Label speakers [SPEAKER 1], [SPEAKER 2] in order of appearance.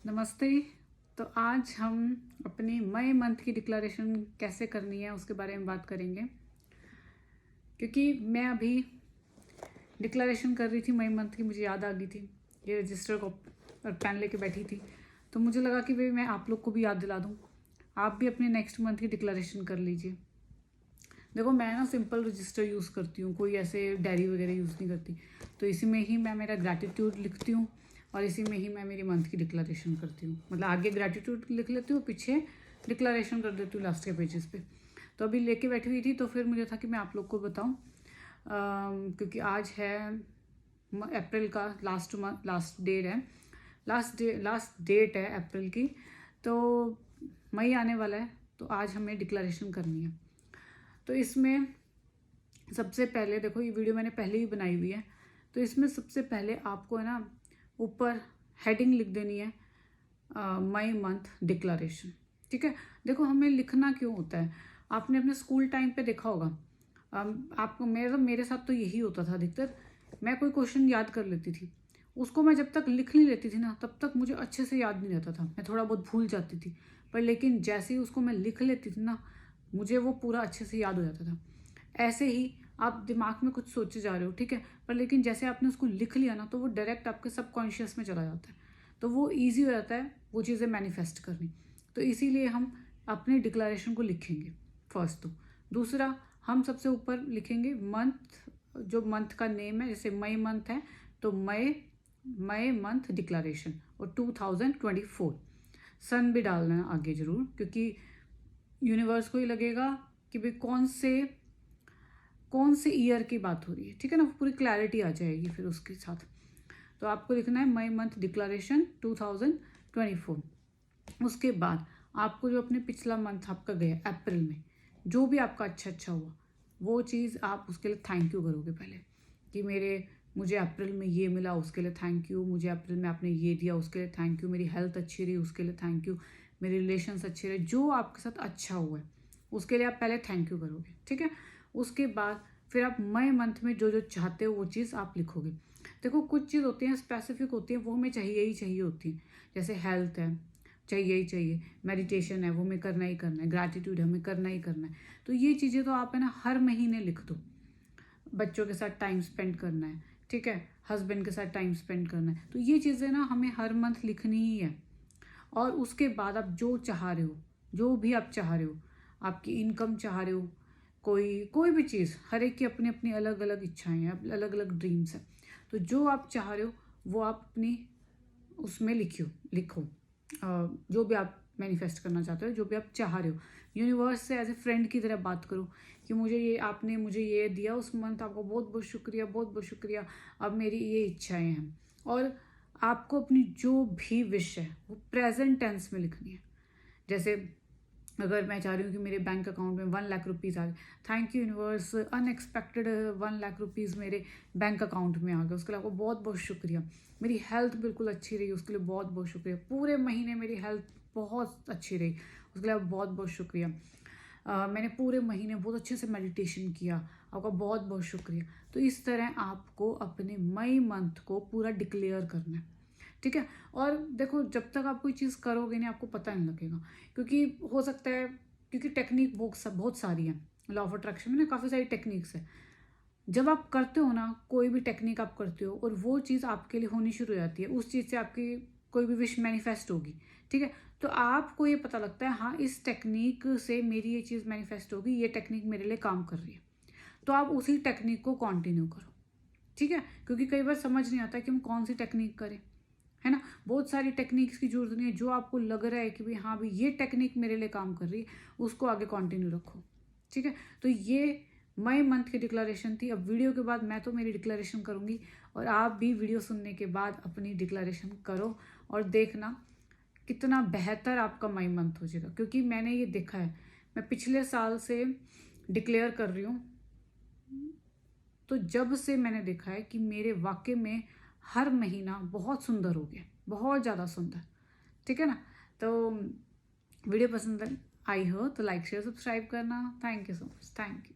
[SPEAKER 1] नमस्ते। तो आज हम अपनी मई मंथ की डिक्लेरेशन कैसे करनी है उसके बारे में बात करेंगे, क्योंकि मैं अभी डिक्लेरेशन कर रही थी मई मंथ की, मुझे याद आ गई थी, ये रजिस्टर को और पेन लेके बैठी थी, तो मुझे लगा कि भाई मैं आप लोग को भी याद दिला दूँ, आप भी अपने नेक्स्ट मंथ की डिक्लेरेशन कर लीजिए। देखो, मैं ना सिंपल रजिस्टर यूज़ करती हूँ, कोई ऐसे डायरी वगैरह यूज़ नहीं करती, तो इसी में ही मैं मेरा ग्रैटिट्यूड लिखती हूँ और इसी में ही मैं मेरी मंथ की डिक्लेरेशन करती हूँ। मतलब आगे ग्रैटिट्यूड लिख लेती हूँ, पीछे डिक्लेरेशन कर देती हूँ लास्ट के पेजेस पे। तो अभी लेके बैठी हुई थी, तो फिर मुझे था कि मैं आप लोग को बताऊँ, क्योंकि आज है अप्रैल का लास्ट डेट है अप्रैल की, तो मई आने वाला है, तो आज हमें डिक्लेरेशन करनी है। तो इसमें सबसे पहले देखो, ये वीडियो मैंने पहले ही बनाई हुई है, तो इसमें सबसे पहले आपको है ना ऊपर हेडिंग लिख देनी है मई मंथ डिक्लेरेशन। ठीक है। देखो, हमें लिखना क्यों होता है, आपने अपने स्कूल टाइम पे देखा होगा। आपको मेरे साथ तो यही होता था अधिकतर। मैं कोई क्वेश्चन याद कर लेती थी, उसको मैं जब तक लिख नहीं लेती थी ना, तब तक मुझे अच्छे से याद नहीं रहता था, मैं थोड़ा बहुत भूल जाती थी। पर लेकिन जैसे ही उसको मैं लिख लेती थी ना, मुझे वो पूरा अच्छे से याद हो जाता था। ऐसे ही आप दिमाग में कुछ सोचे जा रहे हो, ठीक है, पर लेकिन जैसे आपने उसको लिख लिया ना, तो वो डायरेक्ट आपके सबकॉन्शियस में चला जाता है, तो वो ईजी हो जाता है वो चीज़ें मैनिफेस्ट करनी। तो इसीलिए हम अपनी डिक्लेरेशन को लिखेंगे फर्स्ट। तो दूसरा, हम सबसे ऊपर लिखेंगे मंथ, जो मंथ का नेम है, जैसे मई मंथ है तो मई मंथ डिक्लेरेशन, और 2024 सन भी डालना है आगे जरूर, क्योंकि यूनिवर्स को ही लगेगा कि भाई कौन से ईयर की बात हो रही है। ठीक है ना, पूरी क्लैरिटी आ जाएगी फिर उसके साथ। तो आपको लिखना है मई मंथ डिक्लेरेशन 2024। उसके बाद आपको जो अपने पिछला मंथ आपका गया अप्रैल में, जो भी आपका अच्छा हुआ, वो चीज़ आप उसके लिए थैंक यू करोगे पहले, कि मुझे अप्रैल में ये मिला, उसके लिए थैंक यू, मुझे अप्रैल में आपने ये दिया, उसके लिए थैंक यू, मेरी हेल्थ अच्छी रही, उसके लिए थैंक यू, मेरे रिलेशंस अच्छे रहे, जो आपके साथ अच्छा हुआ है उसके लिए आप पहले थैंक यू करोगे। ठीक है। उसके बाद फिर आप मई मंथ में जो जो चाहते हो वो चीज़ आप लिखोगे। देखो, कुछ चीज़ होती हैं स्पेसिफिक होती है, वो हमें चाहिए ही चाहिए होती है, जैसे हेल्थ है, चाहिए ही चाहिए, मेडिटेशन है, वो हमें करना ही करना है, ग्रैटिट्यूड है, हमें करना ही करना है। तो ये चीज़ें तो आप है ना हर महीने लिख दो। बच्चों के साथ टाइम स्पेंड करना है, ठीक है, हस्बैंड के साथ टाइम स्पेंड करना है, तो ये चीज़ें ना हमें हर मंथ लिखनी ही है। और उसके बाद आप जो चाह रहे हो, जो भी आप चाह रहे हो, आपकी इनकम चाह रहे हो, कोई भी चीज़, हर एक की अपनी अपनी अलग अलग इच्छाएं हैं, अलग अलग ड्रीम्स हैं, तो जो आप चाह रहे हो वो आप अपनी उसमें लिखो। जो भी आप मैनिफेस्ट करना चाहते हो, जो भी आप चाह रहे हो, यूनिवर्स से एज ए फ्रेंड की तरह बात करो कि आपने मुझे ये दिया उस मंथ, आपको बहुत बहुत शुक्रिया, बहुत बहुत शुक्रिया, अब मेरी ये इच्छाएं हैं। और आपको अपनी जो भी विश है वो प्रेजेंट टेंस में लिखनी है। जैसे अगर मैं चाह रही हूँ कि मेरे बैंक अकाउंट में 1 लाख रुपीज़ आ गए, thank you universe, unexpected 1 lakh rupees मेरे बैंक अकाउंट में आ गए, उसके लिए आपको बहुत बहुत शुक्रिया। मेरी हेल्थ बिल्कुल अच्छी रही, उसके लिए बहुत बहुत शुक्रिया। पूरे महीने मेरी हेल्थ बहुत अच्छी रही, उसके लिए आपको बहुत बहुत शुक्रिया। मैंने पूरे महीने बहुत अच्छे से मेडिटेशन किया, आपका बहुत बहुत शुक्रिया। तो इस तरह आपको अपने मई मंथ को पूरा डिक्लेयर करना है। ठीक है। और देखो, जब तक आप कोई चीज़ करोगे नहीं, आपको पता नहीं लगेगा, क्योंकि हो सकता है, क्योंकि टेक्निक बहुत सारी है, लॉ ऑफ अट्रैक्शन में ना काफ़ी सारी टेक्निक्स है। जब आप करते हो ना, कोई भी टेक्निक आप करते हो और वो चीज़ आपके लिए होनी शुरू हो जाती है, उस चीज़ से आपकी कोई भी विश मैनिफेस्ट होगी। ठीक है। तो आपको ये पता लगता है, हाँ, इस टेक्निक से मेरी ये चीज़ मैनिफेस्ट होगी, ये टेक्निक मेरे लिए काम कर रही है, तो आप उसी टेक्निक को कंटिन्यू करो। ठीक है। क्योंकि कई बार समझ नहीं आता कि हम कौन सी टेक्निक करें, है ना। बहुत सारी टेक्निक्स की जरूरत नहीं है, जो आपको लग रहा है कि भाई हाँ भाई ये टेक्निक मेरे लिए काम कर रही है, उसको आगे कंटिन्यू रखो। ठीक है। तो ये मई मंथ की डिक्लेरेशन थी। अब वीडियो के बाद मैं तो मेरी डिक्लेरेशन करूंगी, और आप भी वीडियो सुनने के बाद अपनी डिक्लेरेशन करो, और देखना कितना बेहतर आपका मई मंथ हो जाएगा। क्योंकि मैंने ये देखा है, मैं पिछले साल से डिक्लेयर कर रही हूँ, तो जब से मैंने देखा है कि मेरे वाकई में हर महीना बहुत सुंदर हो गया, बहुत ज़्यादा सुंदर। ठीक है ना। तो वीडियो पसंद आई हो तो लाइक शेयर सब्सक्राइब करना। Thank you so much. Thank you.